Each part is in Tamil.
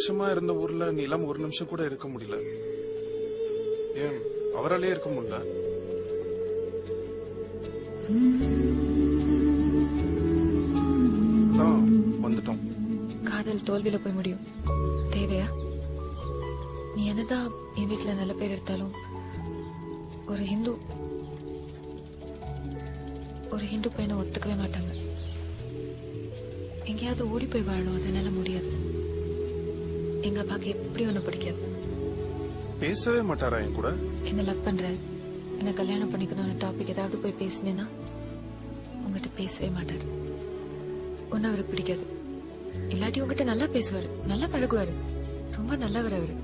வருஷமா இருந்த ஊர்ல நீ இல்லாம ஒரு நிமிஷம் கூட இருக்க முடியல. ஏன் அவராலே இருக்க முடியல? வந்துட்டோம். காதல் தோல்வியில போய் முடியும் தேவையா? நீ என்னதான் என் வீட்டுல நல்ல பேர் எடுத்தாலும் ஒரு ஹிந்து பையனை ஒத்துக்கவே மாட்டாங்க. எங்கேயாவது ஓடி போய் வாழணும், அதனால முடியாது. எங்க அப்பாக்கு எப்படி ஒண்ணு பிடிக்காது. பேசவே மாட்டாரா என் கூட? என்ன லவ் பண்ற, என்ன கல்யாணம் பண்ணிக்கணும்னு டாபிக் ஏதாவது போய் பேசினேன்னா உங்ககிட்ட பேசவே மாட்டாரு. ஒன்னு அவருக்கு பிடிக்காது. இல்லாட்டி உங்ககிட்ட நல்லா பேசுவாரு, நல்லா பழகுவாரு, ரொம்ப நல்லவர் அவரு.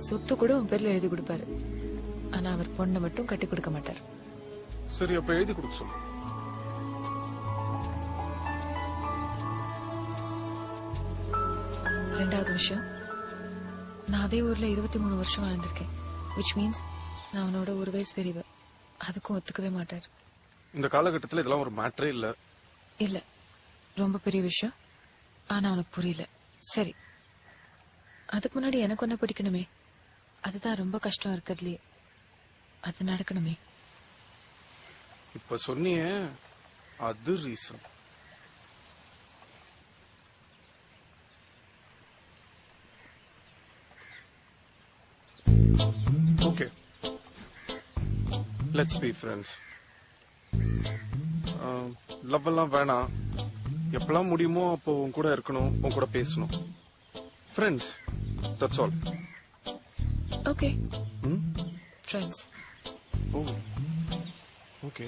சொத்து கூட உன் பேர்ல எழுதி கொடுப்பாரு. ஆனா அவர் பொண்ணை மட்டும் கட்டி கொடுக்க மாட்டார். சரி, அப்ப எழுதி கொடுக்க சொல்லு. ரெண்டாவது விஷயம், நான் அதே ஊர்ல 23 வருஷம் வாழ்ந்திருக்கேன். which means நான் அவனோட ஒரு வயசு பெரியவ. அதுக்கும் ஒத்துக்கவே மாட்டார். இந்த காலகட்டத்தில் இதெல்லாம் ஒரு மேட்டரே இல்ல. இல்ல, ரொம்ப பெரிய விஷயம். ஆனா அவனுக்கு புரியல. சரி, அதுக்கு முன்னாடி எனக்கு ஒன்ன பிடிக்கணுமே, அதுதான் ரொம்ப கஷ்டம் இருக்கிறதுலயே. அது நடக்கணுமே. இப்ப சொன்னியே, அது reason. Okay, let's be friends. Love எல்லாம் வேணாம். எப்பெல்லாம் முடியுமோ அப்போ உன் கூட இருக்கணும், உன் கூட பேசணும். Friends, that's all. Okay, friends. Oh, okay.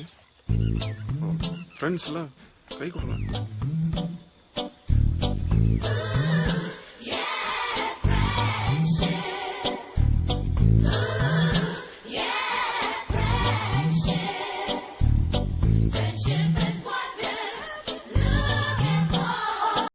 ஃப்ரெண்ட்ஸ்ல கை கொடுங்க.